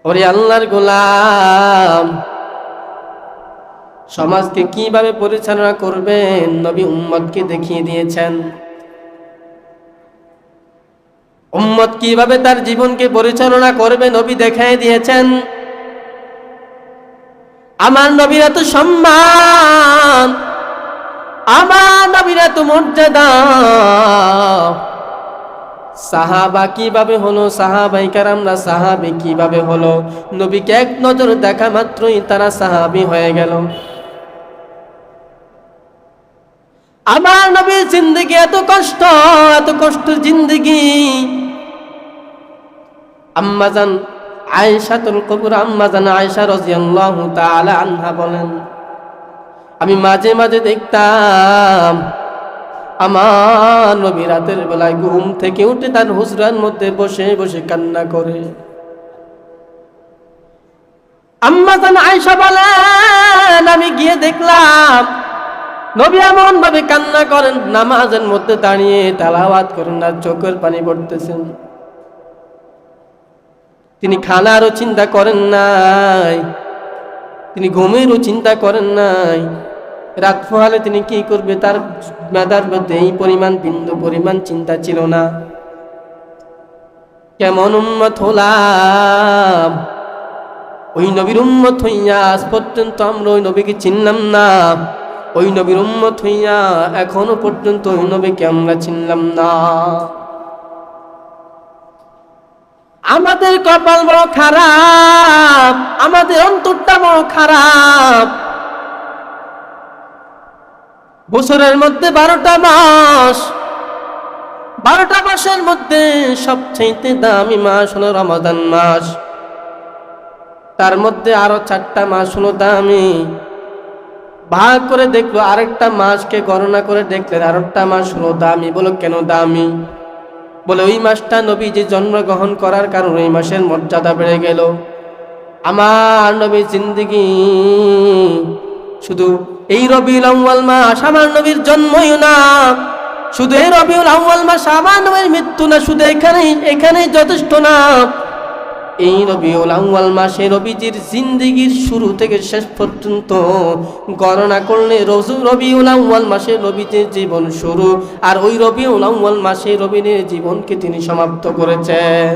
ওরে আল্লাহর গোলাম, সমাজকে কিভাবে পরিচালনা করবেন নবী উম্মতকে দেখিয়ে দিয়েছেন। উম্মত কিভাবে তার জীবনকে পরিচালনা করবে নবী দেখাই দিয়েছেন। আমার নবীর এত সম্মান, আমার নবীর এত মর্যাদা, সাহাবা কিভাবে হলো, সাহাবাই কেরামরা সাহাবী কিভাবে হলো, নবীকে এক নজর দেখা মাত্রই তারা সাহাবী হয়ে গেল। আমার নবীর জিন্দেগি এত কষ্ট জিন্দেগি। আম্মাজান আয়েশাতুল কুবরা, আম্মাজান আয়েশা রাদিয়াল্লাহু তাআলা আনহা বলেন, আমি মাঝে মাঝে দেখতাম আমার নবী রাতের বেলায় ঘুম থেকে উঠে তার হুজরার মধ্যে বসে বসে কান্না করে। আম্মাজান আয়েশা বলেন, আমি গিয়ে দেখলাম নবী এমন ভাবে কান্না করেন, নামাজের মধ্যে দাঁড়িয়ে তেলাওয়াত করেন আর চোখের পানি পড়তেছেন। তিনি খানারও চিন্তা করেন নাই, তিনি ঘুমেরও চিন্তা করেন নাই। রাত পোহালে তিনি কি করবে তার মেধার মধ্যে এই পরিমাণ বিন্দু পরিমাণ চিন্তা ছিল না। কেমন উম্মত হলাম, ওই নবীর উম্মত হইয়া আজ পর্যন্ত আমরা ওই নবীকে চিনলাম না। ওই নবীর উম্মত হইয়া এখনো পর্যন্ত ওই নবীকে আমরা চিনলাম না। আমাদের কপাল বড় খারাপ, আমাদের অন্তরটা বড় খারাপ। বছরের মধ্যে 12টা মাস, 12টা মাসের মধ্যে সবচেয়ে দামি মাস হলো রমাদান মাস। তার মধ্যে আরো 4টা মাস হলো দামি। ভাগ করে দেখলো আরেকটা মাসকে গণনা করে দেখলেন আরেকটা মাস হলো দামি। বলো কেন দামি? বলে ওই মাসটা নবীজি জন্মগ্রহণ করার কারণে ওই মাসের মর্যাদা বেড়ে গেল। আমার নবীর জিন্দেগি শুধু এই রবিউল আউয়াল মাস আমার নবীর জন্মই না, শুধু এই রবিউল আউয়াল মাস আমার নবীর মৃত্যু না, শুধু এখানেই যথেষ্ট না। এই রবিউল আউয়াল মাসে নবীজির জিন্দেগির শুরু থেকে শেষ পর্যন্ত গণনা করলে রবিউল আউয়াল মাসে নবীজির জীবন শুরু, আর ওই রবিউল আউয়াল মাসে নবীর জীবনকে তিনি সমাপ্ত করেছেন।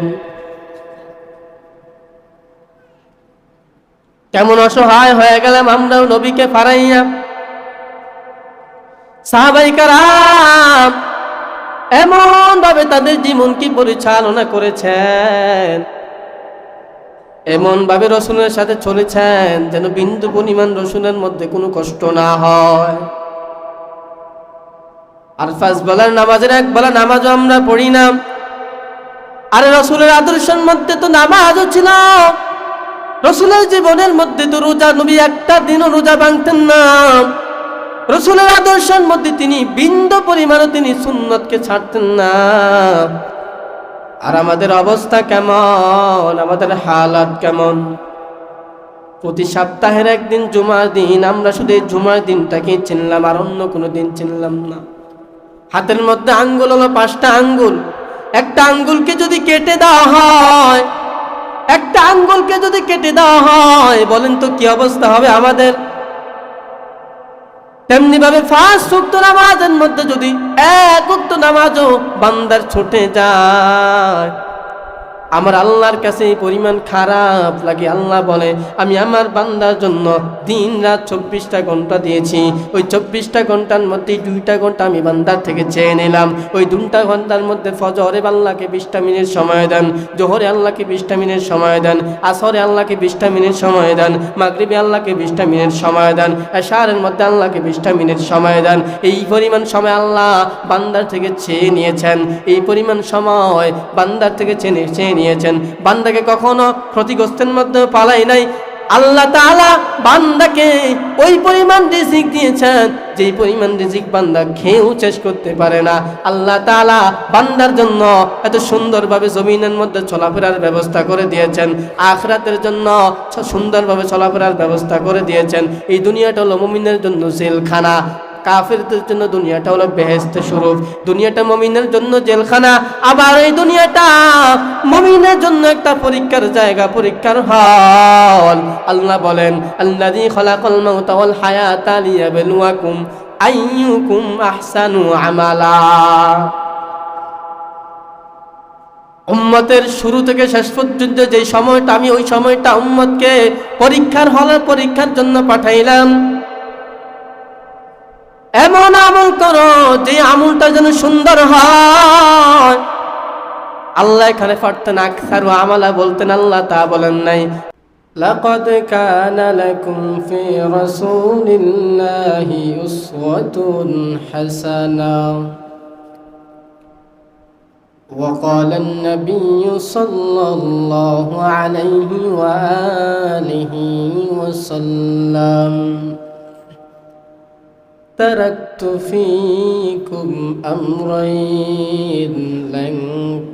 কেমন অসহায় হয়ে গেলাম আমরাও নবীকে ফারাইয়া। সাহাবায়ে কেরাম এমন ভাবে তাদের জীবনকে পরিচালনা করেছেন, এমন ভাবে রসুলের সাথে চলেছেন যেন বিন্দু পরিমাণ রসুলের মধ্যে কোনো কষ্ট না হয়। আর 5 বেলার নামাজের 1 বেলা নামাজও আমরা পড়ি না। আরে রসুলের আদর্শের মধ্যে তো নামাজও ছিল। রসুলের জীবনের মধ্যে তো রোজা, নবী একটা দিনও রোজা ভাঙতেন না। রসুলের আদর্শের মধ্যে তিনি বিন্দু পরিমাণও তিনি সুন্নতকে ছাড়তেন না। আর আমাদের অবস্থা কেমন, আমাদের হালাত কেমন? প্রতি সপ্তাহের একদিন জুমার দিন আমরা শুধু এই জুমার দিনটাকে চিনলাম, আর অন্য কোনো দিন চিনলাম না। হাতের মধ্যে আঙ্গুল হলো 5টা আঙ্গুল। একটা আঙ্গুলকে যদি কেটে দেওয়া হয়, একটা আঙ্গুলকে যদি কেটে দেওয়া হয়, বলেন তো কি অবস্থা হবে আমাদের? তেমনি ভাবে 5 ওয়াক্ত নামাজের মধ্যে যদি 1 ওয়াক্ত নামাজও বান্দার ছুটে যায়, আমার আল্লাহর কাছে এই পরিমাণ খারাপ লাগে। আল্লাহ বলে, আমি আমার বান্দার জন্য দিন রাত 24টা ঘন্টা দিয়েছি। ওই 24টা ঘন্টার মধ্যে 2টা ঘন্টা আমি বান্দার থেকে চেয়ে নিলাম। ওই 2টা ঘন্টার মধ্যে ফজরে আল্লাহকে 20টা মিনিট সময় দেন, জোহরে আল্লাহকে 20টা মিনিট সময় দেন, আসরে আল্লাহকে 20টা মিনিট সময় দেন, মাগরিবে আল্লাহকে 20টা মিনিট সময় দেন, এশারের মধ্যে আল্লাহকে 20টা মিনিট সময় দেন। এই পরিমাণ সময় আল্লাহ বান্দার থেকে চেয়ে নিয়েছেন। এই পরিমাণ সময় বান্দার থেকে চেয়ে নিয়েছেন। বান্দাকে কখনো ক্ষতিগ্রস্তের মধ্যে পালাই নাই। আল্লাহ তাআলা বান্দাকে ওই পরিমাণ রিজিক দিয়েছেন যেই পরিমাণ রিজিক বান্দা খেয়েও শেষ করতে পারে না। আল্লাহ তাআলা বান্দার জন্য এত সুন্দরভাবে জমিনের মধ্যে চলাফেরার ব্যবস্থা করে দিয়েছেন, আখিরাতের জন্য সুন্দরভাবে চলাফেরার ব্যবস্থা করে দিয়েছেন। এই দুনিয়াটা হলো মুমিনের জন্য জেলখানা। কাফেরদের জন্য দুনিয়াটা হলো বেহেশতের স্বরূপ, দুনিয়াটা মুমিনের জন্য জেলখানা, আবার এই দুনিয়াটা মুমিনের জন্য একটা পরীক্ষার জায়গা, পরীক্ষার হল। আল্লাহ বলেন আল্লাযী খালাকাল মাউতা ওয়াল হায়াতা লিয়াবলুয়াকুম আইয়ুকুম আহসানু আমালা। উম্মতের শুরু থেকে শেষ পর্যন্ত যে সময়টা, আমি ওই সময়টা উম্মতকে পরীক্ষার হলে পরীক্ষার জন্য পাঠাইলাম। এমন আমল করো যে আমলটা যেন সুন্দর হয়। আল্লাহ এখানে পারতেন আকসারু আমালা বলতেন, আল্লাহ তা বলেন নাই। লাকাদ কানা লাকুম ফি রাসূলিল্লাহি উসওয়াতুন হাসানা। وقال النبي صلى الله عليه وآله وسلم تركت فيكم أمرين لن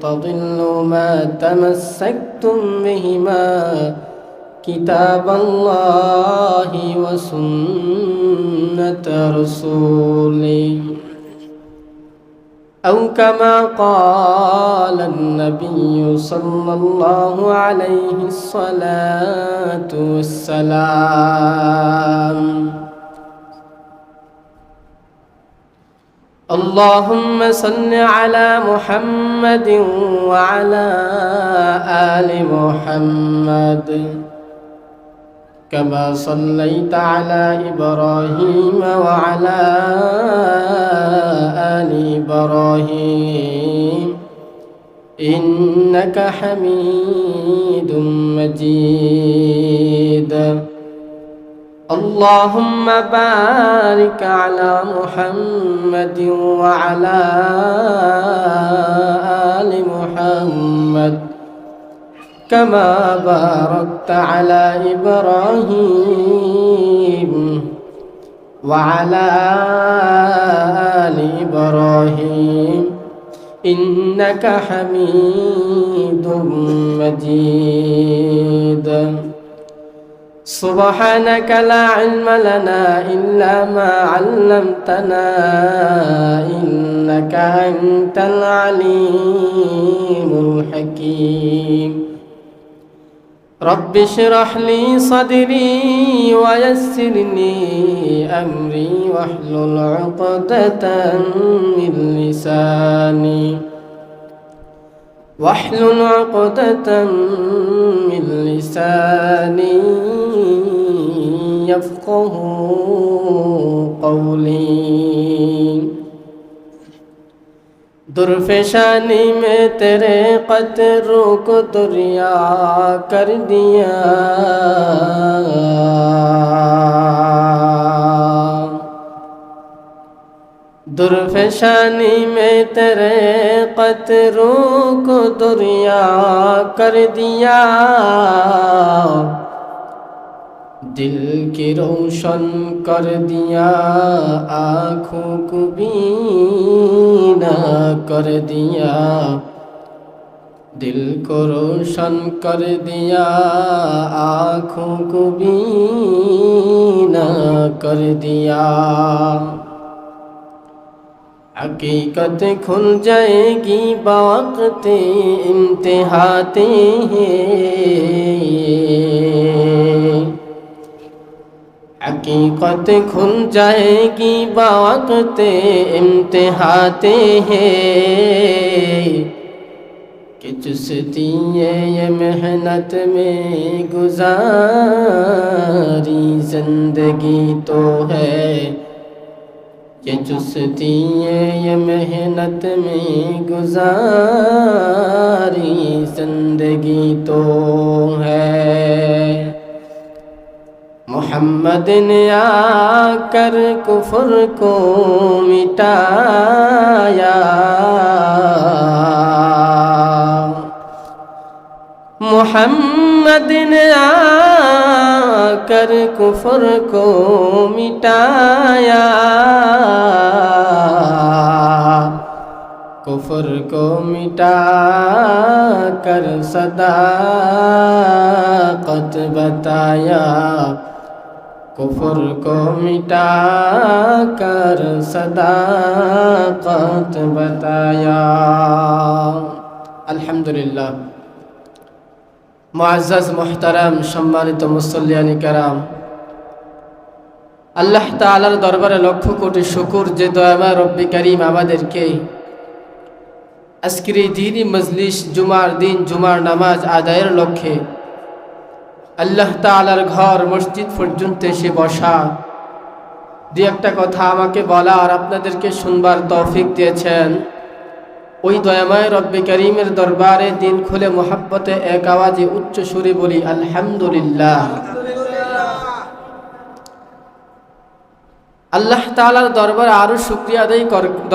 تضلوا ما تمسكتم بهما كتاب الله وسنة رسوله أو كما قال النبي صلى الله عليه الصلاة والسلام. اللهم صل على محمد وعلى آل محمد كما صليت على إبراهيم وعلى آل إبراهيم إنك حميد مجيد. اللهم بارك على محمد وعلى آل محمد كما باركت على إبراهيم وعلى آل إبراهيم إنك حميد مجيد. سبحانك لا علم لنا إلا ما علمتنا إنك أنت العليم الحكيم. رب اشرح لي صدري ويسر لي أمري واحلل عقدة من لساني من لساني يفقه قولي. दुर्फेशानी में तेरे कतरों को दरिया कर दिया, दुर्फेशानी में तेरे कतरों को दरिया कर दिया. दिल की रोशन कर दिया, आँखों को बीना कर दिया. दिल को रोशन कर दिया, आँखों को बीना कर दिया. हकीकत खुल जाएगी वक्त इम्तिहाते हैं, हकीकत खुल जाएगी वक्त इम्तिहाते हैं. कि चुस्ती ये मेहनत में गुजारी जिंदगी तो है, ये चुस्ती ये मेहनत में गुजारी जिंदगी तो है. मोहम्मद ने आकर कुफ्र को मिटाया, मोहम्मद ने आकर कुफ्र को मिटाया. कुफ्र को मिटा कर सदाकत बताया, कुफर को मिटा कर सदाकत बताया। अल्हम्दुलिल्लाह। मुअज़्ज़ज़ मुहतरम सम्मानित मुसल्लियानी कराम, আল্লাহ তাআলার দরবারে লক্ষ কোটি শুকর যে দয়াময় রব্বি করিম আমাদেরকে আজকের এই দ্বীনি মজলিস জুমার দিন জুমার নামাজ আদায়ের লক্ষ্যে আল্লাহ তাআলার ঘর মসজিদ পর্যন্ত এসে বসা, দু একটা কথা আমাকে বলা আর আপনাদেরকে শুনবার তৌফিক দিয়েছেন। ওই দয়াময় রব্বি করিমের দরবারে দিন খুলে মোহাব্বতে এক আওয়াজে উচ্চ সুরে বলি আলহামদুলিল্লাহ। আল্লাহ তাআলার দরবারে আরো শুকরিয়া আদায়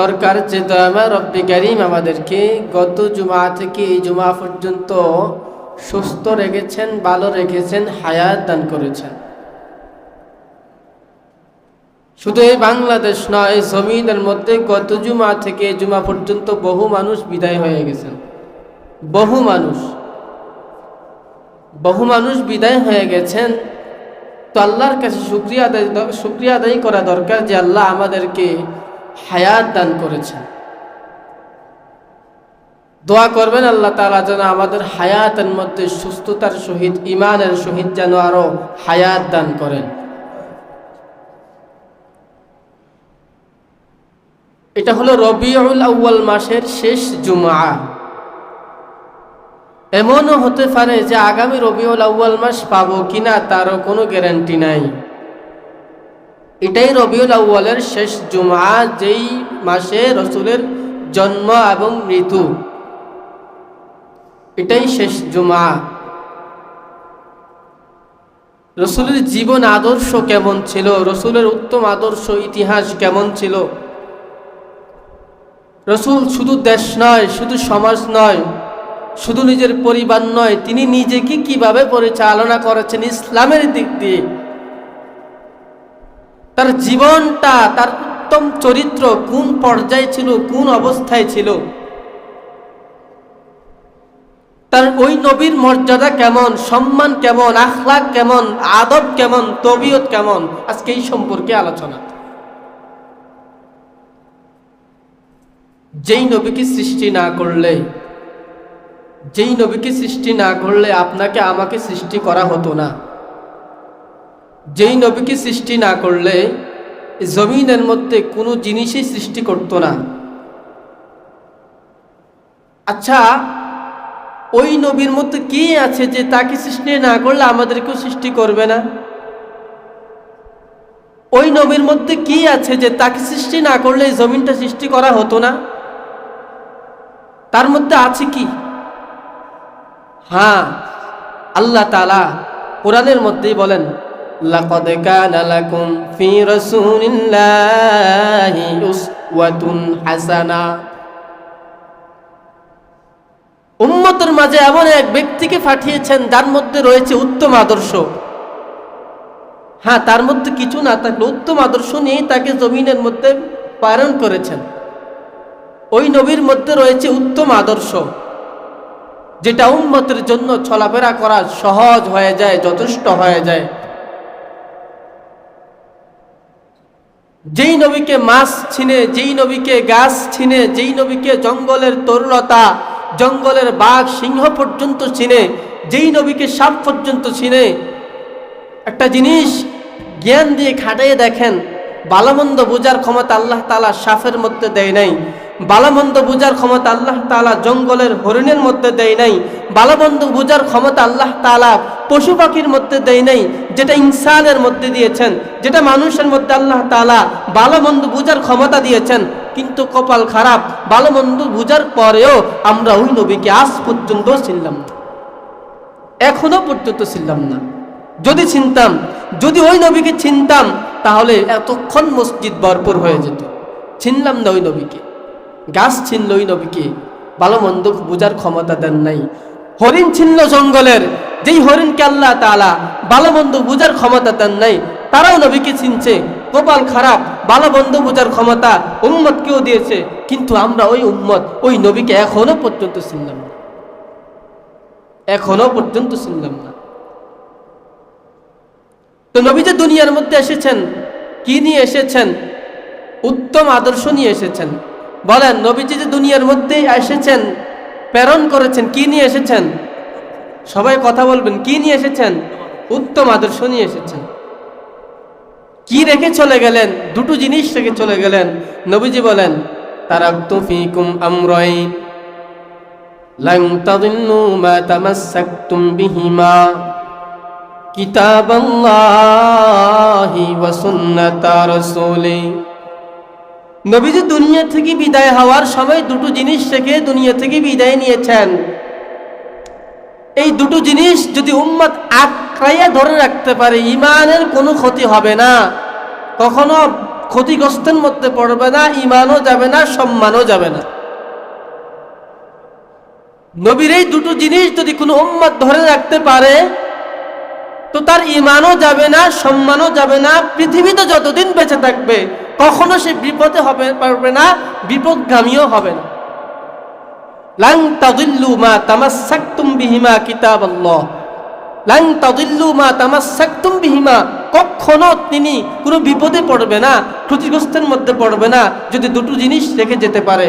দরকার যে দয়াময় রব্বি করিম আমাদেরকে গত জুমা থেকে এই জুমা পর্যন্ত সুস্থ রেখেছেন, ভালো রেখেছেন, হায়াত দান করেছেন। শুধু এই বাংলাদেশ নয়, এই জমিনের মধ্যে গত জুমা থেকে এই জুমা পর্যন্ত বহু মানুষ বিদায় হয়ে গেছেন। বহু মানুষ বিদায় হয়ে গেছেন। তো আল্লাহর কাছে শুকরিয়া আদায় করা দরকার যে আল্লাহ আমাদেরকে হায়াত দান করেছেন। দোয়া করবেন আল্লাহ তাআলা যেন আমাদের হায়াতের মধ্যে সুস্থতার সহিত ঈমানের সহিত যেন আরো হায়াত দান করেন। এটা হলো রবিউল আউয়াল মাসের শেষ জুমআ। এমনও হতে পারে যে আগামী রবিউল আউয়াল মাস পাবো কিনা তারও কোনো গ্যারান্টি নাই। এটাই রবিউল আউয়ালের শেষ জুমআ, যেই মাসে রসুলের জন্ম এবং মৃত্যু, এটাই শেষ জুমআ। রসুলের জীবন আদর্শ কেমন ছিল, রসুলের উত্তম আদর্শ ইতিহাস কেমন ছিল, রসুল শুধু দেশ নয়, শুধু সমাজ নয়, শুধু নিজের পরিবার নয়, তিনি নিজেকে কিভাবে পরিচালনা করেছেন ইসলামের দিক দিয়ে, তার জীবনটা, তার উত্তম চরিত্র কোন পর্যায়ে ছিল, কোন অবস্থায় ছিল, তার ওই নবীর মর্যাদা কেমন, সম্মান কেমন, আখলাক কেমন, আদব কেমন, তবিয়ত কেমন, আজকে এই সম্পর্কে আলোচনা। যেই নবীকে সৃষ্টি না করলে আপনাকে আমাকে সৃষ্টি করা হতো না। যেই নবীকে সৃষ্টি না করলে জমিনের মধ্যে কোনো জিনিসই সৃষ্টি করতো না। আচ্ছা, ওই নবীর মধ্যে কি আছে যে তাকে সৃষ্টি না করলে আমাদেরকেও সৃষ্টি করবে না? ওই নবীর মধ্যে কি আছে যে তাকে সৃষ্টি না করলে জমিনটা সৃষ্টি করা হতো না? তার মধ্যে আছে কি? হ্যাঁ, আল্লাহ তাআলা কোরআনের মধ্যেই বলেন, লাকাদ কানা লাকুম ফি রাসূলিল্লাহি উসওয়াতুন হাসানা। উম্মতের মাঝে এমন এক ব্যক্তিকে পাঠিয়েছেন যার মধ্যে রয়েছে উত্তম আদর্শ। হ্যাঁ, তার মধ্যে কিছু না থাকলে উত্তম আদর্শ নিয়ে তাকে জমিনের মধ্যে প্রেরণ করেছেন। ওই নবীর মধ্যে রয়েছে উত্তম আদর্শ, যেটা উম্মতের জন্য চলাফেরা করা সহজ হয়ে যায়, যথেষ্ট হয়ে যায়। যেই নবীকে মাছ ছিনে, যেই নবীকে গাছ ছিনে, যেই নবীকে জঙ্গলের তরুলতা, জঙ্গলের বাঘ সিংহ পর্যন্ত চিনে, যেই নবীকে সাপ পর্যন্ত চিনে। একটা জিনিস জ্ঞান দিয়ে খাটাইয়ে দেখেন, ভালোমন্দ বোঝার ক্ষমতা আল্লাহ তাআলা সাপের মধ্যে দেয় নাই, ভালোমন্দ বোঝার ক্ষমতা আল্লাহ তাআলা জঙ্গলের হরিণের মধ্যে দেয় নাই, ভালোমন্দ বোঝার ক্ষমতা আল্লাহ তাআলা পশু পাখির মধ্যে দেয় নাই, যেটা ইনসানের মধ্যে দিয়েছেন, যেটা মানুষের মধ্যে আল্লাহ তাআলা ভালোমন্দ বোঝার ক্ষমতা দিয়েছেন। কিন্তু কপাল খারাপ, ভালোমন্দ বোঝার পরেও আমরা ওই নবীকে আজ পর্যন্ত চিনলাম না, এখনো পর্যন্ত চিনলাম না। যদি চিনতাম, যদি ওই নবীকে চিনতাম, তাহলে এতক্ষণ মসজিদ ভরপুর হয়ে যেত। চিনলাম না ওই নবীকে। গাছ চিনল ওই নবীকে, ভালো মন্দ বোঝার ক্ষমতা দেন নাই। হরিণ চিনল জঙ্গলের, যেই হরিণকে আল্লাহ তাআলা ভালো মন্দ বোঝার ক্ষমতা দেন নাই, তারাও নবীকে চিনছে। কপাল খারাপ, ভালো মন্দ বোঝার ক্ষমতা উম্মতকেও দিয়েছে, কিন্তু আমরা ওই উম্মত, ওই নবীকে এখনো পর্যন্ত চিনলাম না, এখনো পর্যন্ত চিনলাম না। তো নবী যে দুনিয়ার মধ্যে এসেছেন, কি নিয়ে এসেছেন? উত্তম আদর্শ নিয়ে এসেছেন। বলেন, নবীজি যে দুনিয়ার মধ্যে এসেছেন, প্রেরণ করেছেন, কি নিয়ে এসেছেন? সবাই কথা বলবেন, কি নিয়ে এসেছেন? উত্তম আদর্শ নিয়ে এসেছেন। কি রেখে চলে গেলেন? দুটো জিনিস রেখে চলে গেলেন। নবীজি বলেন, তারাকতু ফীকুম আমরাইন লান তাদিল্লু মা তামাসসাকতুম বিহিমা কিতাবাল্লাহি ওয়া সুন্নাতা রাসূলি। নবীজি দুনিয়া থেকে বিদায় হওয়ার সময় দুটো জিনিস রেখে দুনিয়া থেকে বিদায় নিয়েছেন। এই দুটো জিনিস যদি উম্মত আঁকড়াইয়া ধরে রাখতে পারে, ঈমানের কোনো ক্ষতি হবে না, কখনো ক্ষতিগ্রস্তের মধ্যে পড়বে না, ঈমানও যাবে না, সম্মানও যাবে না। নবীর এই দুটো জিনিস যদি কোনো উম্মত ধরে রাখতে পারে, তো তার ঈমানও যাবে না, সম্মানও যাবে না, পৃথিবীতে যতদিন বেঁচে থাকবে কখনো সে বিপদে হবে পারবে না, বিপদগামীও হবে না। লান তাদিল্লু মা তামাসসাকতুম বিহিমা কিতাবাল্লাহ, লান তাদিল্লু মা তামাসসাকতুম বিহিমা। কখনো তিনি কোনো বিপদে পড়বে না, ক্ষতিগ্রস্তের মধ্যে পড়বে না, যদি দুটো জিনিস রেখে যেতে পারে।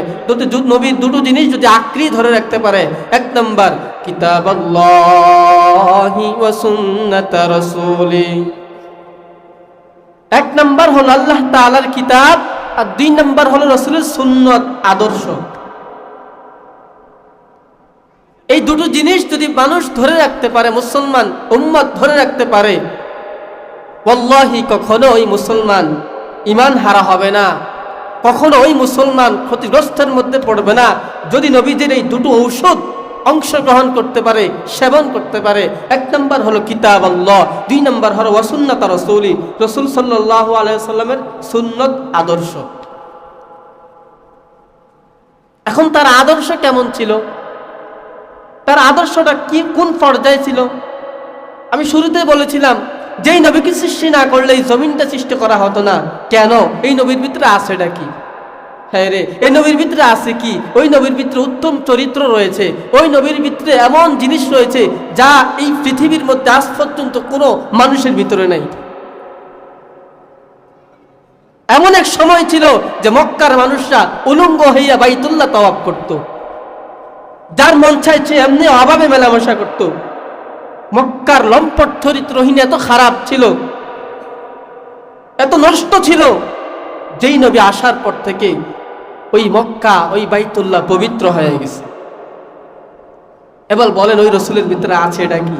নবীর দুটো জিনিস যদি আঁকড়ে ধরে রাখতে পারে। এক নাম্বার কিতাবাল্লাহি ওয়া সুন্নাতা রাসূলি, এক নাম্বার হলো আল্লাহ তাআলার কিতাব, আর দুই নাম্বার হলো রাসূলের সুন্নাত, আদর্শ। এই দুটো জিনিস যদি মানুষ ধরে রাখতে পারে, মুসলমান উম্মত ধরে রাখতে পারে, ওয়াল্লাহি কখনো ওই মুসলমান ঈমান হারা হবে না, কখনো ওই মুসলমান ক্ষতিগ্রস্তের মধ্যে পড়বে না, যদি নবীজির এই দুটো ঔষধ অংশগ্রহণ করতে পারে, সেবন করতে পারে। এক নাম্বার হলো কিতাব আল্লাহ, দুই নাম্বার হলো ওয়া সুন্নাত রাসূলি, রাসূল সাল্লাল্লাহু আলাইহি ওয়াসাল্লামের সুন্নাত, আদর্শ। এখন তার আদর্শ কেমন ছিল? তার আদর্শটা কি, কোন পর্যায়ে ছিল? আমি শুরুতে বলেছিলাম, যেই নবীকে সৃষ্টি না করলে এই জমিনটা সৃষ্টি করা হতো না। কেন? এই নবীর ভিতরে আছেটা কি? হ্যাঁ রে, এই নবীর ভিতরে আছে কি? ওই নবীর ভিতরে উত্তম চরিত্র রয়েছে, ওই নবীর ভিতরে এমন জিনিস রয়েছে যা এই পৃথিবীর মধ্যে আজ পর্যন্ত কোনো মানুষের ভিতরে নাই। এমন এক সময় ছিল যে মক্কার মানুষরা উলঙ্গ হইয়া বাইতুল্লাহ তাওয়াফ করত, যার মন চাইছে এমনি অভাবে মেলামেশা করত। মক্কার লম্পট চরিত্রহীন এত খারাপ ছিল, এত নষ্ট ছিল, যেই নবী আসার পর থেকে ওই মক্কা, ওই বাইতুল্লাহ পবিত্র হয়ে গেছে। এবার বলেন, ওই রসুলের ভিতরে আছে এটা কি?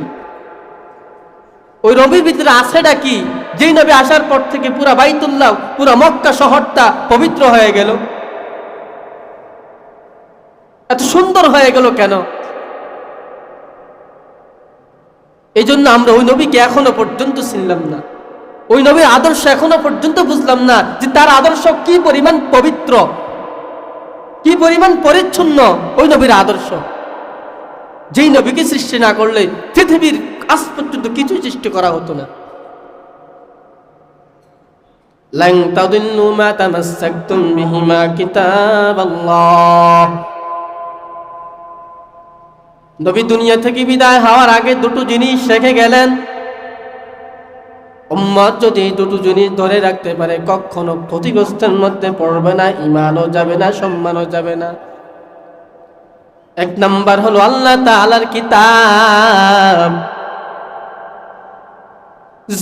ওই নবীর ভিতরে আছে এটা কি? যেই নবী আসার পর থেকে পুরা বাইতুল্লাহ, পুরা মক্কা শহরটা পবিত্র হয়ে গেল, এত সুন্দর হয়ে গেল কেন? এই জন্য আমরা ওই নবীকে এখনো পর্যন্ত চিনলাম না, ওই নবীর আদর্শ এখনো পর্যন্ত বুঝলাম না যে তার আদর্শ কি পরিমাণ পবিত্র, কি পরিমাণ পরিচ্ছন্ন ওই নবীর আদর্শ। যেই নবীকে সৃষ্টি না করলে পৃথিবীর আজ পর্যন্ত কিছু সৃষ্টি করা হতো না। লান তাদিল্লু মা তামাসসাকতুম বিহিমা কিতাবাল্লাহ। নবী দুনিয়া থেকে বিদায় হওয়ার আগে দুটো জিনিস রেখে গেলেন। উম্মত যদি দুটো জিনিস ধরে রাখতে পারে, কখনো ক্ষতিগ্রস্তের মধ্যে পড়বে না, ঈমানও যাবে না, সম্মানও যাবে না। এক নাম্বার হলো আল্লাহ তাআলার কিতাব।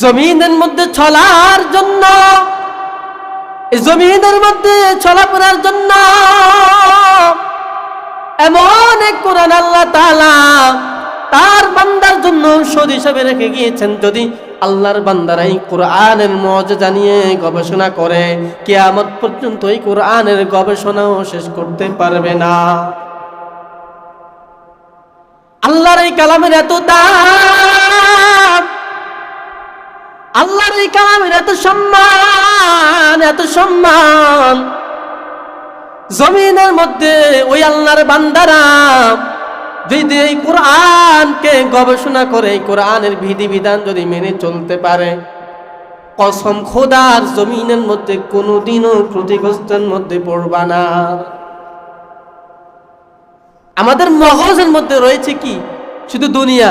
জমিনের মধ্যে চলার জন্য, জমিনের মধ্যে চলাফেরার জন্য এমন এক কোরআন আল্লাহ তাআলা তার বান্দার জন্য ঔষধ হিসেবে রেখে গিয়েছেন। যদি আল্লাহর বান্দারা এই কোরআনের মুআজিজা নিয়ে গবেষণা করে, কিয়ামত পর্যন্ত এই কোরআনের গবেষণাও শেষ করতে পারবে না। আল্লাহর এই কালামের এত দাম, আল্লাহর এই কালামের এত সম্মান, এত সম্মান। জমিনের মধ্যে ওই আল্লাহর বান্দারা যদি এই কোরআনকে গবেষণা করে, এই কোরআনের বিধিবিধান যদি মেনে চলতে পারে, কসম খোদার জমিনের মধ্যে কোনোদিনও ক্ষতিগ্রস্তের মধ্যে পড়বা না। আমাদের মগজের মধ্যে রয়েছে কি? শুধু দুনিয়া।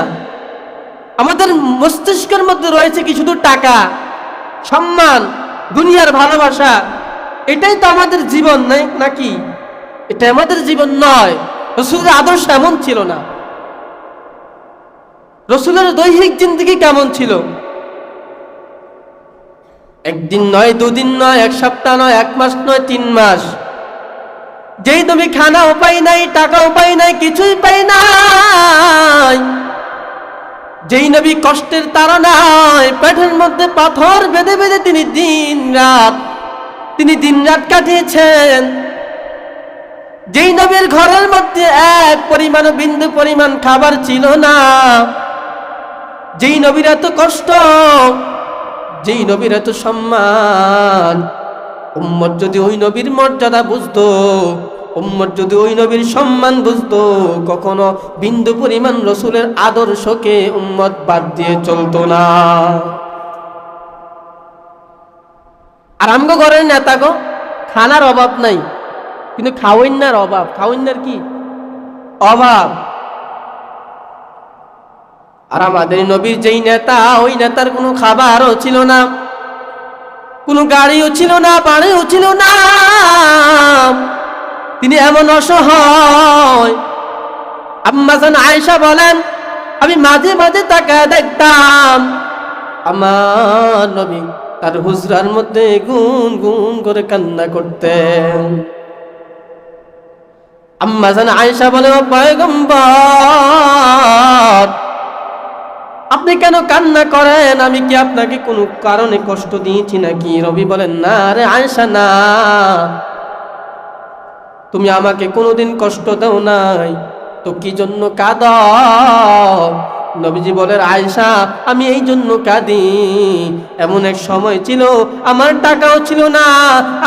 আমাদের মস্তিষ্কের মধ্যে রয়েছে কি শুধু টাকা, সম্মান, দুনিয়ার ভালোবাসা, এটাই তো আমাদের জীবন নাকি? এটা আমাদের জীবন নয়। রাসূলের আদর্শ এমন ছিল না। রাসূলের দৈহিক জিন্দেগি কেমন ছিল? একদিন নয়, দুদিন নয়, এক সপ্তাহ নয়, এক মাস নয়, 3 মাস। যেই তুমি খানা উপায় নাই, টাকা উপায় নাই, কিছুই পাই নাই, যেই নবী কষ্টের তাড়নায় পেটের মধ্যে পাথর বেঁধে বেঁধে তিনি দিন রাত কাটিয়েছেন, যেই নবীর ঘরের মধ্যে এক পরিমাণ বিন্দু পরিমাণ খাবার ছিল না, যেই নবীর এত কষ্ট, যেই নবীর এত সম্মান, উম্মত যদি ওই নবীর মর্যাদা বুঝতো, উম্মত যদি ওই নবীর সম্মান বুঝতো, কখনো বিন্দু পরিমাণ রাসূলের আদর্শকে উম্মত বাদ দিয়ে চলতো না। আর আমগো ঘরের নেতা গো, খানার অভাব নাই, কিন্তু খাওয়াইনার অভাব। খাওয়াইনার কি অভাব? আর আমাদের নবীর যেই নেতা, ওই নেতার কোনো খাবারও ছিল না, কোনো গাড়িও ছিল না, পানিও ছিল না। তিনি এমন অসহায়। আম্মা জান আয়েশা বলেন, আমি মাঝে মাঝে তাকায় দেখতাম আমার নবী তার হুজরার মধ্যে গুন গুন করে কান্না করতেন। আম্মা জান আয়েশা বলে, ও পয়গম্বর, আপনি কেন কান্না করেন? আমি কি আপনাকে কোনো কারণে কষ্ট দিয়েছি নাকি? নবী বলেন, না রে আয়েশা, না, তুমি আমাকে কোনোদিন কষ্ট দাও নাই, তো কি জন্য কাঁদো? নবীজি বলেন, আয়েশা, আমি এই জন্য কাঁদি, এমন এক সময় ছিল আমার টাকাও ছিল না,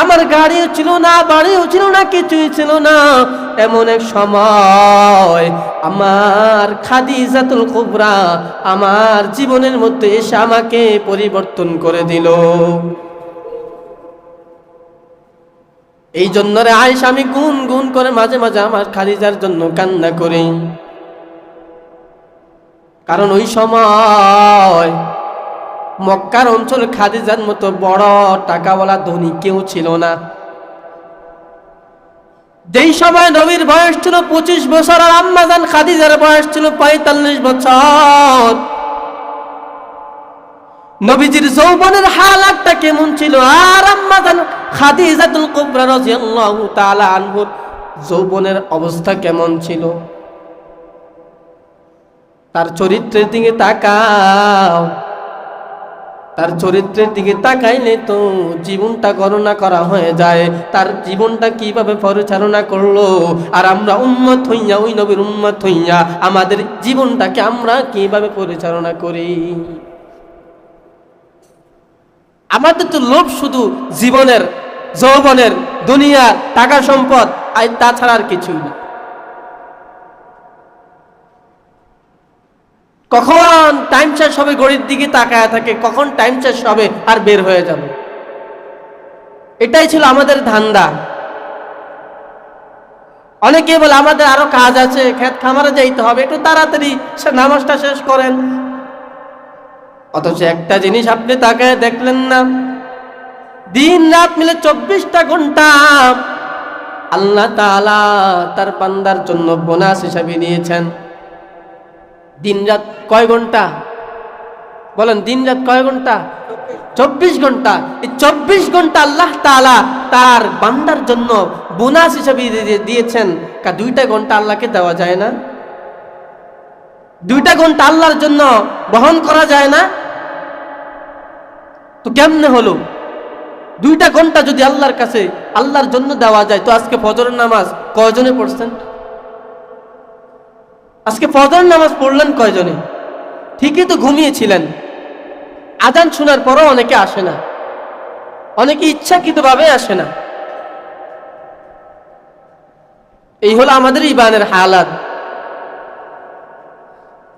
আমার গাড়িও ছিল না, বাড়িও ছিল না, কিছুই ছিল না। এমন এক সময় আমার খাদিজাতুল কুবরা আমার জীবনের মধ্যে এসে আমাকে পরিবর্তন করে দিল। এই জন্য রে আয়েশা, আমি গুন গুন করে মাঝে মাঝে আমার খাদিজার জন্য কান্না করি। কারণ ওই সময় মক্কার অঞ্চলে খাদিজার মতো বড় টাকাওয়ালা ধনী কেউ ছিল না। যেই সময় নবীর বয়স ছিল 25 বছর, আর আম্মা জান খাদিজার বয়স ছিল 45 বছর। নবীজির যৌবনের হালাতটা কেমন ছিল, আর আম্মা জান খাদিজাতুল কুবরা রাদিয়াল্লাহু তাআলা আনহুর যৌবনের অবস্থা কেমন ছিল? তার চরিত্রের দিকে তাকাও, তার চরিত্রের দিকে তাকাইলে তো জীবনটা গণনা করা হয়ে যায়, তার জীবনটা কিভাবে পরিচালনা করলো। আর আমরা উম্মত হইয়া, ওই নবীর উম্মত হইয়া আমাদের জীবনটাকে আমরা কিভাবে পরিচালনা করি? আমাদের তো লোভ শুধু জীবনের, যৌবনের, দুনিয়ার, টাকা সম্পদ, আর তাছাড়া আর কিছুই না। কখন টাইম শেষ হবে ঘড়ির দিকে তাকায় থাকে, কখন টাইম শেষ হবে আর বের হয়ে যাবে, এটাই ছিল আমাদের ধান্দা। অনেকে বলে আমাদের আরো কাজ আছে, ক্ষেত খামারে যাইতে হবে, একটু তাড়াতাড়ি নামাজটা শেষ করেন। অথচ একটা জিনিস আপনি তাকায় দেখলেন না, দিন রাত মিলে 24টা ঘন্টা আল্লাহ তাআলা তার বান্দার জন্য বোনাস হিসাবে দিয়েছেন। দিন রাত কয় ঘন্টা বলেন? দিন রাত কয় ঘন্টা? 24 ঘন্টা। এই 24 ঘন্টা আল্লাহ তাআলা তার বান্দার জন্য বোনাস হিসাবে দিয়েছেন। 2টা ঘন্টা আল্লাহকে দেওয়া যায় না? 2টা ঘন্টা আল্লাহর জন্য বহন করা যায় না? তো কেমনে হলো? 2টা ঘন্টা যদি আল্লাহর কাছে, আল্লাহর জন্য দেওয়া যায়, তো আজকে ফজরের নামাজ কয়জনে পড়ছেন? আজকে ফজর নামাজ পড়লেন কয়জনে? ঠিকই তো ঘুমিয়েছিলেন। আজান শোনার পরও অনেকে আসে না, অনেকে ইচ্ছাকৃতভাবে আসে না। এই হলো আমাদের ঈমানের হালাত।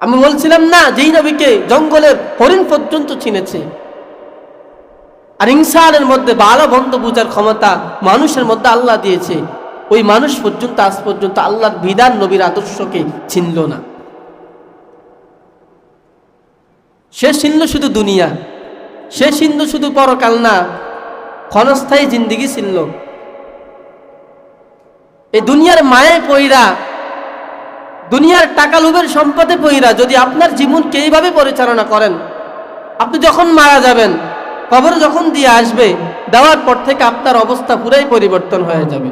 আমি বলছিলাম না, যেই নবীকে জঙ্গলের হরিণ পর্যন্ত চিনেছে, আর ইনসানের মধ্যে ভালো মন্দ বুঝার ক্ষমতা মানুষের মধ্যে আল্লাহ দিয়েছে, ওই মানুষ পর্যন্ত আজ পর্যন্ত আল্লাহর বিধান, নবীর আদর্শকে চিনল না। সে ছিল শুধু দুনিয়া, সে ছিল শুধু পরকাল না, ক্ষণস্থায়ী জিন্দিগি ছিল। এই দুনিয়ার মায়ে পইরা, দুনিয়ার টাকা লোভের সম্পদে পইরা যদি আপনার জীবনকে এইভাবে পরিচালনা করেন, আপনি যখন মারা যাবেন, কবর যখন দিয়ে আসবে, দেওয়ার পর থেকে আপনার অবস্থা পুরাই পরিবর্তন হয়ে যাবে।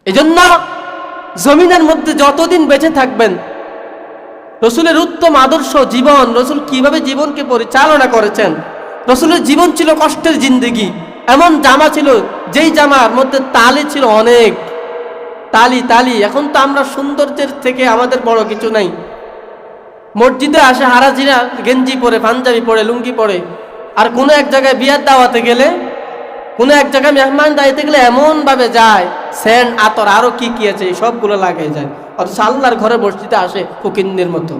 এজন্য জমিনের মধ্যে যতদিন বেঁচে থাকবেন, রসুলের উত্তম আদর্শ জীবন, রসুল কিভাবে জীবনকে পরিচালনা করেছেন। রসুলের জীবন ছিল কষ্টের জিন্দেগি। এমন জামা ছিল যেই জামার মধ্যে তালি ছিল অনেক, তালি তালি। এখন তো আমরা সৌন্দর্যের থেকে আমাদের বড় কিছু নাই। মসজিদে আসে হারাজিরা গেঞ্জি পরে, পাঞ্জাবি পরে, লুঙ্গি পরে, আর কোনো এক জায়গায় বিয়ার দাওয়াতে গেলে, কোনো এক জায়গায় মেহমান দাইতে গেলে এমন ভাবে যায়, সেন্ট, আতর, আরো কি কি আছে সবগুলো লাগিয়ে যায়। অথচ আল্লাহর ঘরে মসজিদে আসে ফকিন্নির মতো।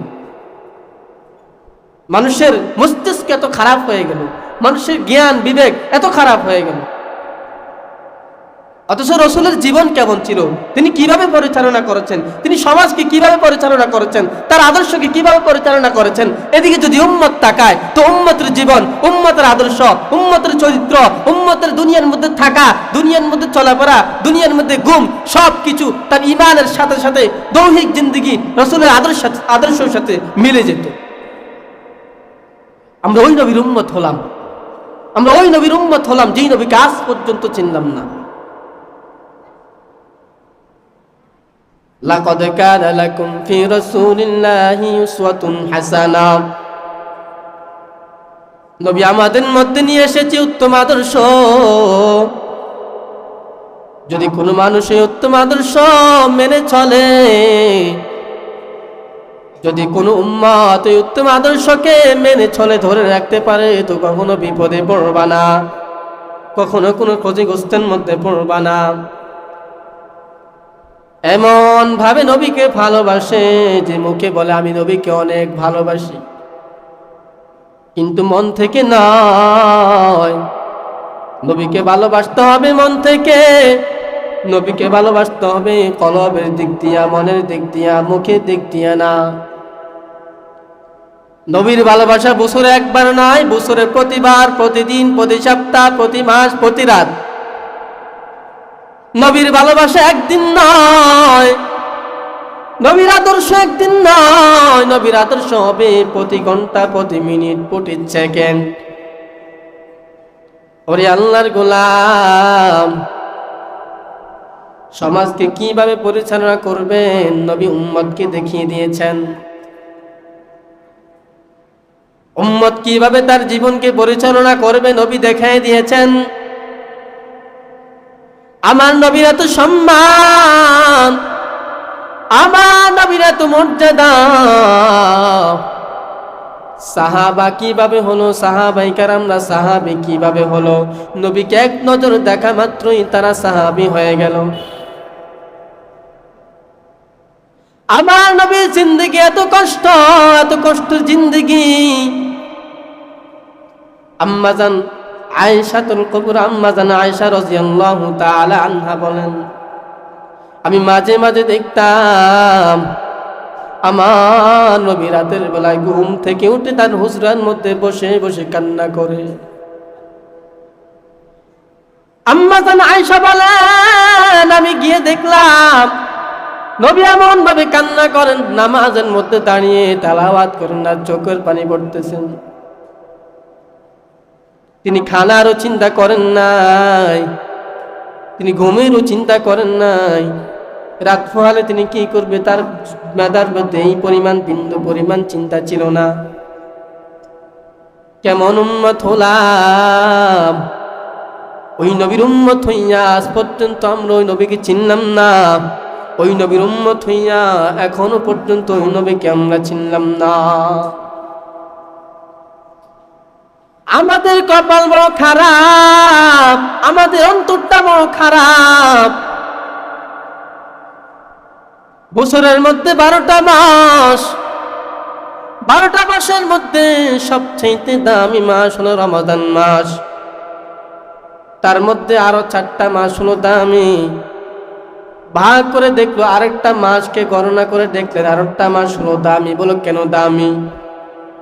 মানুষের মস্তিষ্ক এত খারাপ হয়ে গেল, মানুষের জ্ঞান বিবেক এত খারাপ হয়ে গেল। অথচ রসুলের জীবন কেমন ছিল, তিনি কিভাবে পরিচালনা করেছেন, তিনি সমাজকে কিভাবে পরিচালনা করেছেন, তার আদর্শকে কিভাবে পরিচালনা করেছেন। এদিকে যদি উম্মত তাকায়, তো উম্মতের জীবন, উম্মতের আদর্শ, উম্মতের চরিত্র, উম্মতের দুনিয়ার মধ্যে থাকা, দুনিয়ার মধ্যে চলাফেরা, দুনিয়ার মধ্যে ঘুম, সব কিছু তার ইমানের সাথে সাথে দৈহিক জিন্দগি রসুলের আদর্শের সাথে মিলে যেত। আমরা ওই নবীর উম্মত হলাম, আমরা ওই নবীর উম্মত হলাম যেই নবীকে আজ পর্যন্ত চিনলাম না। লাকাদ কানা লাকুম ফি রাসূলিল্লাহি উসওয়াতুন হাসানা। নবী আমাদের মধ্যে নিয়ে এসেছে উত্তম আদর্শ। যদি কোনো মানুষ এই উত্তম আদর্শ মেনে চলে, যদি কোনো উম্মত এই উত্তম আদর্শকে মেনে চলে, ধরে রাখতে পারে, তো কখনো বিপদে পড়বা না, কখনো কোনো ক্ষতিগ্রস্তের মধ্যে পড়বা না। এমন ভাবে নবীকে ভালোবাসে যে মুখে বলে আমি নবীকে অনেক ভালোবাসি, কিন্তু মন থেকে নয়। নবীকে ভালোবাসতে হবে মন থেকে, নবীকে ভালোবাসতে হবে কলবের দিক দিয়া, মনের দিক দিয়া, মুখের দিক দিয়া না। নবীর ভালোবাসা বছরে একবার নয়, বছরে প্রতিবার, প্রতিদিন, প্রতি সপ্তাহ, প্রতি মাস, প্রতি রাত। নবীর ভালোবাসা একদিন নয়, নবীর আদর্শ একদিন নয়, নবীর আদর্শ হবে প্রতি ঘন্টা, প্রতি মিনিট, প্রতি সেকেন্ড। ওরে আল্লাহর গোলাম, সমাজকে কিভাবে পরিচালনা করবেন নবী উম্মতকে দেখিয়ে দিয়েছেন। উম্মত কিভাবে তার জীবনকে পরিচালনা করবে নবী দেখাই দিয়েছেন। আমার নবীর এত সম্মান, আমার নবীর এত মর্যাদা, সাহাবা কিভাবে হলো, সাহাবাই কেরামরা সাহাবী কিভাবে হলো, নবীকে এক নজর দেখা মাত্রই তারা সাহাবী হয়ে গেল। আমার নবীর জিন্দেগি এত কষ্ট, এত কষ্টের জিন্দেগি। আম্মাজান আয়েশাতুল কুবরা, আম্মাজান আয়েশা রাদিয়াল্লাহু তাআলা আনহা বলেন, আমি মাঝে মাঝে দেখতাম আমার নবী রাতের বেলায় ঘুম থেকে উঠে তার হুজরার মধ্যে বসে বসে কান্না করে। আম্মাজান আয়েশা বলেন, আমি গিয়ে দেখলাম নবী এমন ভাবে কান্না করেন, নামাজের মধ্যে দাঁড়িয়ে তেলাওয়াত করেন আর চোখের পানি পড়তেছেন। তিনি খানারও চিন্তা করেন নাই, তিনি ঘুমেরও চিন্তা করেন নাই। রাত পোহালে তিনি কি করবে, তার মেধার মধ্যে এই পরিমাণ বিন্দু পরিমাণ চিন্তা ছিল না। কেমন উম্মত হলাম, ওই নবীর উম্মত হইয়া আজ পর্যন্ত আমরা ওই নবীকে চিনলাম না। ওই নবীর উম্মত হইয়া এখনো পর্যন্ত ওই নবীকে আমরা চিনলাম না। আমাদের কপাল বড় খারাপ, আমাদের অন্তরটা বড় খারাপ। বছরের মধ্যে 12টা মাস, 12টা মাসের মধ্যে সবচেয়ে দামি মাস হলো রমাদান মাস। তার মধ্যে আরো 4টা মাস হলো দামি, ভাগ করে দেখলো, আরেকটা মাসকে গণনা করে দেখলেন আরেকটা মাস হলো দামি। বলো কেন দামি?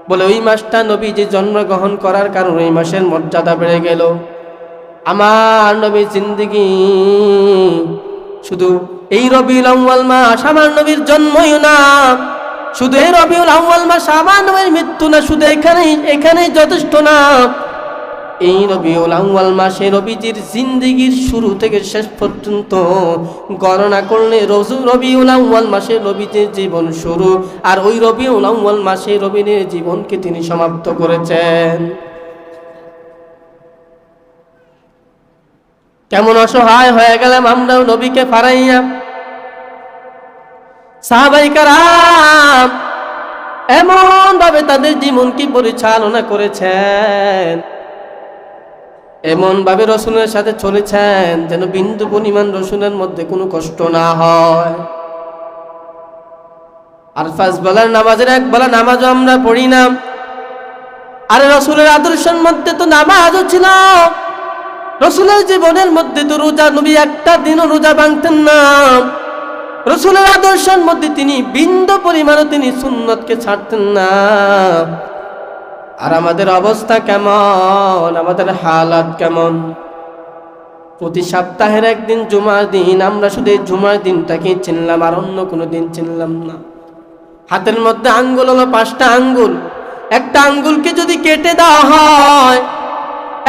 বলে ওই মাসটা নবীজি জন্মগ্রহণ করার কারণে ওই মাসের মর্যাদা বেড়ে গেল। আমার নবীর জিন্দেগি শুধু এই রবিউল আউয়াল মাস আমার নবীর জন্মই না, শুধু এই রবিউল আউয়াল মাস আমার নবীর মৃত্যু না, শুধু এখানেই যথেষ্ট না। এই রবিউল আউয়াল মাসে নবীজির জিন্দেগির শুরু থেকে শেষ পর্যন্ত গণনা করলে রবিউল আউয়াল মাসে নবীজির জীবন শুরু, আর ওই রবিউল আউয়াল মাসে নবীর জীবনকে তিনি সমাপ্ত করেছেন। কেমন অসহায় হয়ে গেলাম আমরাও নবীকে ফারাইয়া। সাহাবায়ে কেরাম এমন ভাবে তাদের জীবনকে পরিচালনা করেছেন, এমন ভাবে রসুলের সাথে চলেছেন যেন বিন্দু পরিমাণ রসুলের মধ্যে কোনো কষ্ট না হয়। আর 5 বেলার নামাজের 1 বেলা নামাজও আমরা পড়ি না। আরে রসুলের আদর্শের মধ্যে তো নামাজও ছিল, রসুলের জীবনের মধ্যে তো রোজা, নবী একটা দিনও রোজা ভাঙতেন না। রসুলের আদর্শের মধ্যে তিনি বিন্দু পরিমাণও তিনি সুন্নতকে ছাড়তেন না। আর আমাদের অবস্থা কেমন, আমাদের হালাত কেমন? প্রতি সপ্তাহের একদিন জুমার দিন আমরা শুধু এই জুমার দিনটাকে চিনলাম, আর অন্য কোনো দিন চিনলাম না। হাতের মধ্যে আঙ্গুল হলো 5টা আঙ্গুল, একটা আঙ্গুলকে যদি কেটে দেওয়া হয়,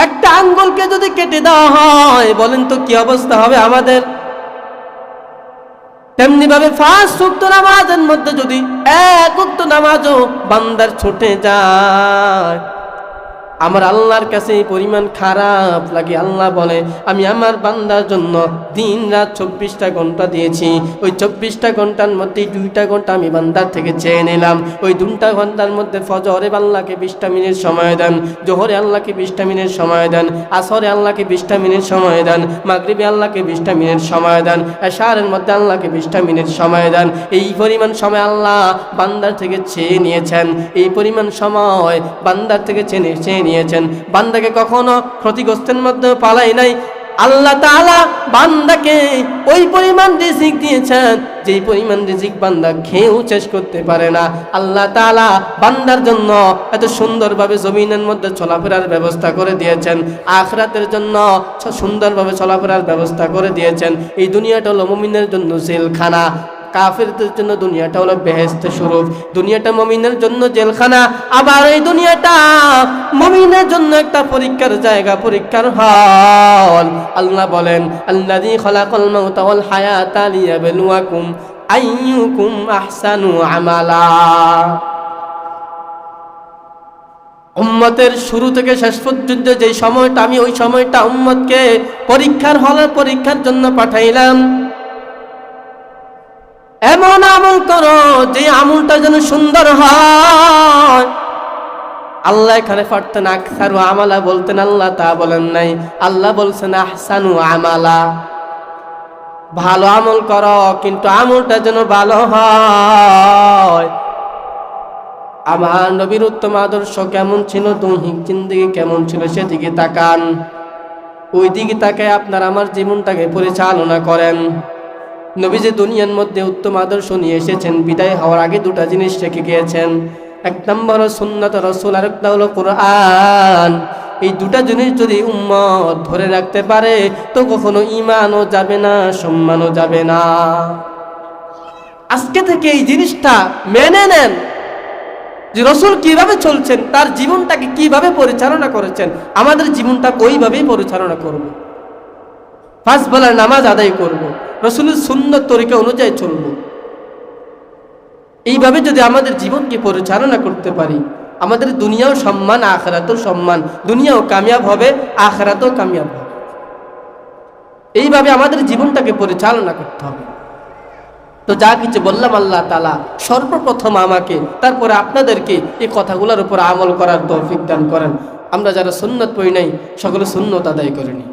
একটা আঙ্গুলকে যদি কেটে দেওয়া হয়, বলেন তো কি অবস্থা হবে আমাদের? তেমনি ভাবে 5 ওয়াক্ত নামাজের মধ্যে যদি 1 ওয়াক্ত নামাজও বান্দার ছুটে যায়, আমার আল্লাহর কাছে এই পরিমাণ খারাপ লাগে। আল্লাহ বলে আমি আমার বান্দার জন্য দিন রাত 24টা ঘন্টা দিয়েছি, ওই 24টা ঘন্টার মধ্যে 2টা ঘন্টা আমি বান্দার থেকে চেয়ে নিলাম। ওই 2টা ঘন্টার মধ্যে ফজরে আল্লাহকে 20টা মিনিট সময় দেন, জোহরে আল্লাহকে 20টা মিনিট সময় দেন, আসরে আল্লাহকে 20টা মিনিট সময় দেন, মাগরিবে আল্লাহকে 20টা মিনিট সময় দেন, এশারের মধ্যে আল্লাহকে 20টা মিনিট সময় দেন। এই পরিমাণ সময় আল্লাহ বান্দার থেকে চেয়ে নিয়েছেন, এই পরিমাণ সময় বান্দার থেকে চেয়ে নিয়েছেন। বান্দাকে কখনো ক্ষতিগ্রস্তের মধ্যে পালাই নাই। আল্লাহ তাআলা বান্দাকে ওই পরিমাণ রিজিক দিয়েছেন যেই পরিমাণ রিজিক বান্দা খেয়েও শেষ করতে পারে না। আল্লাহ তাআলা বান্দার জন্য এত সুন্দরভাবে জমিনের মধ্যে চলাফেরার ব্যবস্থা করে দিয়েছেন, আখিরাতের জন্য সুন্দরভাবে চলাফেরার ব্যবস্থা করে দিয়েছেন। এই দুনিয়াটা হলো মুমিনের জন্য জেলখানা, কাফেরদের জন্য দুনিয়াটা হলো বেহেশতের স্বরূপ। দুনিয়াটা মুমিনের জন্য জেলখানা, আবার এই দুনিয়াটা মুমিনের জন্য একটা পরীক্ষার জায়গা, পরীক্ষার হল। আল্লাহ বলেন আল্লাযী খালাকাল মাউতা ওয়াল হায়াতা লিয়াবলুয়াকুম আইয়ুকুম আহসানু আমালা। উম্মতের শুরু থেকে শেষ পর্যন্ত যে সময়টা, আমি ওই সময়টা উম্মতকে পরীক্ষার হলে পরীক্ষার জন্য পাঠাইলাম। এমন আমল করো যে আমলটা যেন সুন্দর হয়। আল্লাহ এখানে পারতেন আকসারু আমালা বলতেন, আল্লাহ তা বলেন নাই। আল্লাহ বলছেন আহসানু আমালা, ভালো আমল করো কিন্তু আমলটা যেন ভালো হয়। আমার নবীর উত্তম আদর্শ কেমন ছিল, দৈহিক জিন্দেগি কেমন ছিল, সেদিকে তাকান। ওই দিকে তাকায় আপনার আমার জীবনটাকে পরিচালনা করেন। নবী যে দুনিয়ার মধ্যে উত্তম আদর্শ নিয়ে এসেছেন, বিদায় হওয়ার আগে 2টা জিনিস রেখে গিয়েছেন। 1 নম্বর সুন্নাত রাসূল, আর একটা হলো কোরআন। এই 2টা জিনিস যদি উম্মত ধরে রাখতে পারে তো কখনো ঈমানও যাবে না, সম্মানও যাবে না। আজকে থেকে এই জিনিসটা মেনে নেন যে রাসূল কিভাবে চলছেন, তার জীবনটাকে কিভাবে পরিচালনা করেছেন, আমাদের জীবনটা ওইভাবেই পরিচালনা করব। 5 বেলার নামাজ আদায় করব, রাসূলের সুন্নাত তরিকা অনুযায়ী চলব। এইভাবে যদি আমাদের জীবনকে পরিচালনা করতে পারি, আমাদের দুনিয়াও সম্মান, আখিরাতেও সম্মান। দুনিয়াও কামিয়াব হবে, আখিরাতেও কামিয়াব হবে। এইভাবে আমাদের জীবনটাকে পরিচালনা করতে হবে। তো যা কিছু বললাম আল্লাহ তাআলা সর্বপ্রথম আমাকে, তারপরে আপনাদেরকে এই কথাগুলোর উপর আমল করার তৌফিক দান করেন। আমরা যারা সুন্নাত পড়ি নাই সকলে সুন্নাত আদায় করে নিই।